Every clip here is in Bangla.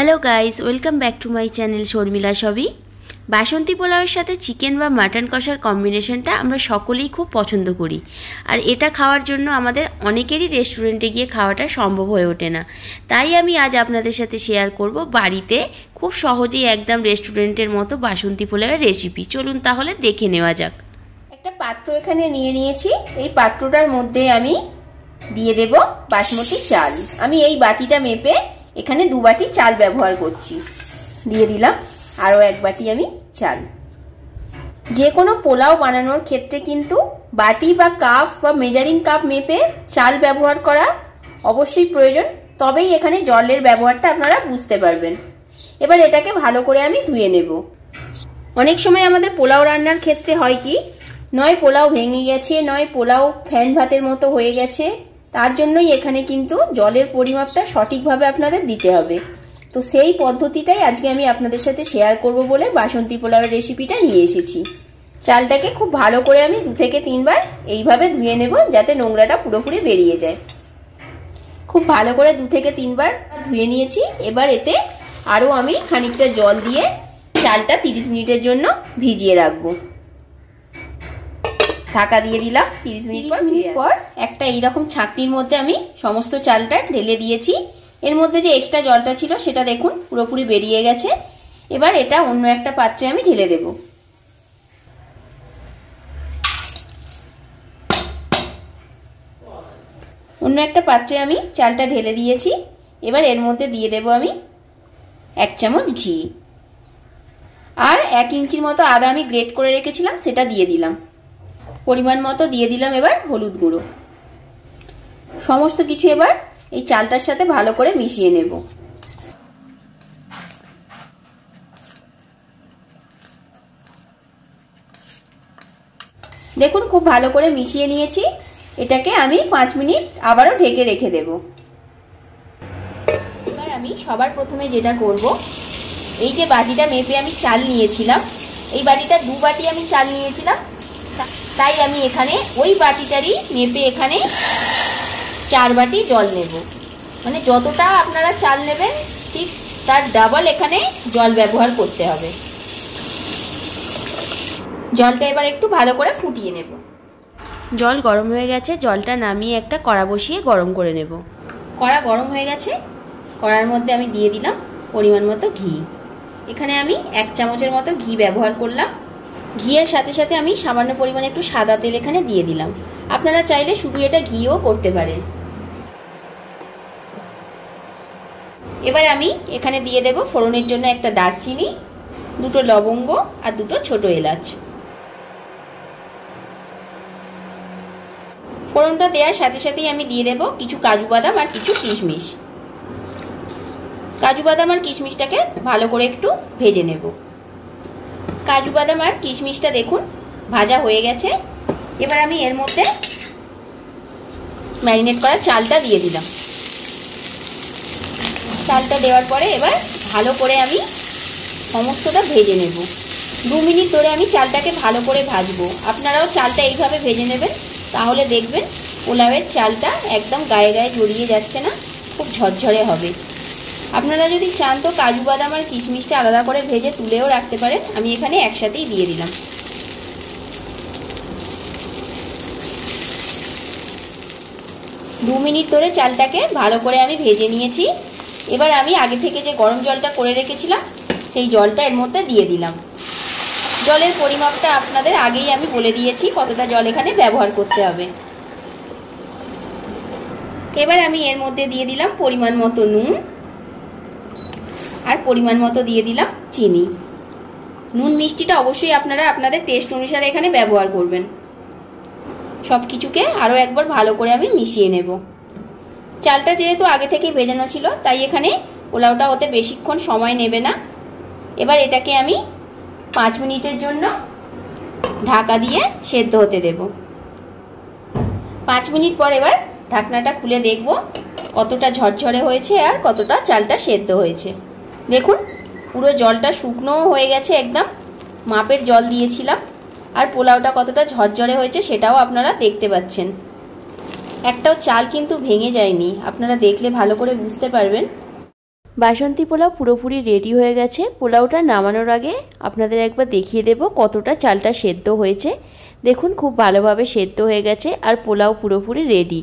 Hello guys, welcome back to my channel Sharmila সবই। বাসন্তী পোলাওয়ের সাথে চিকেন বা মাটন কষার কম্বিনেশনটা আমরা সকলেই খুব পছন্দ করি। আর এটা খাওয়ার জন্য আমাদের অনেকেরই রেস্টুরেন্টে গিয়ে খাওয়াটা সম্ভব হয়ে ওঠে না। তাই আমি আজ আপনাদের সাথে শেয়ার করব বাড়িতে খুব সহজেই একদম রেস্টুরেন্টের মতো বাসন্তী পোলাওয়ের রেসিপি। চলুন তাহলে দেখে নেওয়া যাক। একটা পাত্র এখানে নিয়ে নিয়েছি। এই পাত্রটার মধ্যে আমি দিয়ে দেব বাসমতি চাল। আমি এই বাটিটা মেপে এখানে 2 বাটি চাল ব্যবহার করছি। দিয়ে দিলাম আরও 1 বাটি আমি চাল। যে কোনো পোলাও বানানোর ক্ষেত্রে কিন্তু বাটি বা কাপ বা মেজারিং কাপ মেপে চাল ব্যবহার করা অবশ্যই প্রয়োজন, তবেই এখানে জলের ব্যবহারটা আপনারা বুঝতে পারবেন। এবার এটাকে ভালো করে আমি ধুয়ে নেব। অনেক সময় আমাদের পোলাও রান্নার ক্ষেত্রে হয় কি, নয় পোলাও ভেঙে গেছে, নয় পোলাও ফ্যান ভাতের মতো হয়ে গেছে। তার জন্যই এখানে কিন্তু জলের পরিমাপটা সঠিকভাবে আপনাদের দিতে হবে। তো সেই পদ্ধতিটাই আজকে আমি আপনাদের সাথে শেয়ার করব বলে বাসন্তী পোলাওয়ের রেসিপিটা নিয়ে এসেছি। চালটাকে খুব ভালো করে আমি 2 থেকে 3 বার এইভাবে ধুয়ে নেব, যাতে নোংরাটা পুরোপুরি বেরিয়ে যায়। খুব ভালো করে 2 থেকে 3 বার ধুয়ে নিয়েছি। এবার এতে আরও আমি খানিকটা জল দিয়ে চালটা 30 মিনিটের জন্য ভিজিয়ে রাখবো। ঢাকা দিয়ে দিলাম। 30 মিনিট পর একটা এইরকম ছাঁকনির মধ্যে আমি সমস্ত চালটা ঢেলে দিয়েছি। এর মধ্যে যে এক্সট্রা জলটা ছিল সেটা দেখুন পুরোপুরি বেরিয়ে গেছে। এবার এটা অন্য একটা পাত্রে আমি ঢেলে দেব। অন্য একটা পাত্রে আমি চালটা ঢেলে দিয়েছি। এবার এর মধ্যে দিয়ে দেব আমি 1 চামচ ঘি, আর 1 ইঞ্চির মতো আদা আমি গ্রেট করে রেখেছিলাম সেটা দিয়ে দিলাম। পরিমাণ মতো দিয়ে দিলাম এবার হলুদ গুঁড়ো। সমস্ত কিছু এবার এই চালটার সাথে ভালো করে মিশিয়ে নেব। দেখুন খুব ভালো করে মিশিয়ে নিয়েছি। এটাকে আমি 5 মিনিট আবারও ঢেকে রেখে দেব। এবার আমি সবার প্রথমে যেটা করব, এই যে বাটিটা মেপে আমি চাল নিয়েছিলাম, এই বাটিটা 2 বাটি আমি চাল নিয়েছিলাম, তাই আমি এখানে ওই বাটিটারই মেপে এখানে 4 বাটি জল নেব। মানে যতটা আপনারা চাল নেবেন ঠিক তার ডাবল এখানে জল ব্যবহার করতে হবে। জলটা এবার একটু ভালো করে ফুটিয়ে নেব। জল গরম হয়ে গেছে, জলটা নামিয়ে একটা কড়া বসিয়ে গরম করে নেব। কড়া গরম হয়ে গেছে, কড়ার মধ্যে আমি দিয়ে দিলাম পরিমাণ মতো ঘি। এখানে আমি 1 চামচের মতো ঘি ব্যবহার করলাম। ঘিয়ের সাথে সাথে আমি সামান্য পরিমাণে একটু সাদা তেল এখানে দিয়ে দিলাম। আপনারা চাইলে শুধু এটা ঘিও করতে পারেন। এবার আমি এখানে দিয়ে দেব ফোড়নের জন্য একটা দারচিনি, 2টো লবঙ্গ আর 2টো ছোট এলাচ। ফোড়নটা দেওয়ার সাথে সাথেই আমি দিয়ে দেব কিছু কাজু বাদাম আর কিছু কিশমিশ। কাজু বাদাম আর কিশমিশটাকে ভালো করে একটু ভেজে নেব। কাজু বাদাম আর কিশমিশটা দেখুন ভাজা হয়ে গেছে। এবার আমি এর মধ্যে ম্যারিনেট করা চালটা দিয়ে দিলাম। চালটা দেওয়ার পরে এবার ভালো করে আমি সমস্তটা ভেজে নেব। 2 মিনিট ধরে আমি চালটাকে ভালো করে ভাজবো। আপনারাও চালটা এইভাবে ভেজে নেবেন, তাহলে দেখবেন পোলাওয়ের চালটা একদম গায়ে গায়ে জড়িয়ে যাচ্ছে না, খুব ঝরঝরে হবে। আপনারা যদি চান তো কাজু বাদাম আর কিশমিশটা আলাদা করে ভেজে তুলেও রাখতে পারেন। আমি এখানে একসাথেই দিয়ে দিলাম। দু মিনিট ধরে চালটাকে ভালো করে আমি ভেজে নিয়েছি। এবার আমি আগে থেকে যে গরম জলটা করে রেখেছিলাম সেই জলটা এর মধ্যে দিয়ে দিলাম। জলের পরিমাপটা আপনাদের আগেই আমি বলে দিয়েছি কতটা জল এখানে ব্যবহার করতে হবে। এবার আমি এর মধ্যে দিয়ে দিলাম পরিমাণ মতো নুন, আর পরিমাণ মতো দিয়ে দিলাম চিনি। নুন মিষ্টিটা অবশ্যই আপনারা আপনাদের টেস্ট অনুসারে এখানে ব্যবহার করবেন। সব কিছুকে আরও একবার ভালো করে আমি মিশিয়ে নেব। চালটা যেহেতু আগে থেকে ভেজানো ছিল তাই এখানে পোলাওটা হতে বেশিক্ষণ সময় নেবে না। এবার এটাকে আমি 5 মিনিটের জন্য ঢাকা দিয়ে সেদ্ধ হতে দেব। 5 মিনিট পর এবার ঢাকনাটা খুলে দেখব কতটা ঝরঝরে হয়েছে আর কতটা চালটা সেদ্ধ হয়েছে। দেখুন পুরো জলটা শুকনো হয়ে গেছে, একদম মাপের জল দিয়েছিলাম। আর পোলাওটা কতটা ঝরঝরে হয়েছে সেটাও আপনারা দেখতে পাচ্ছেন। একটাও চাল কিন্তু ভেঙে যায়নি, আপনারা দেখলে ভালো করে বুঝতে পারবেন। বাসন্তী পোলাও পুরোপুরি রেডি হয়ে গেছে। পোলাওটা নামানোর আগে আপনাদের একবার দেখিয়ে দেব কতটা চালটা সেদ্ধ হয়েছে। দেখুন খুব ভালোভাবে সেদ্ধ হয়ে গেছে আর পোলাও পুরোপুরি রেডি।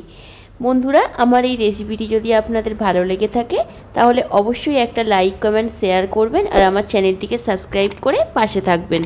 বন্ধুরা, আমার এই রেসিপিটি যদি আপনাদের ভালো লেগে থাকে তাহলে অবশ্যই একটা লাইক, কমেন্ট, শেয়ার করবেন আর আমার চ্যানেলটিকে সাবস্ক্রাইব করে পাশে থাকবেন।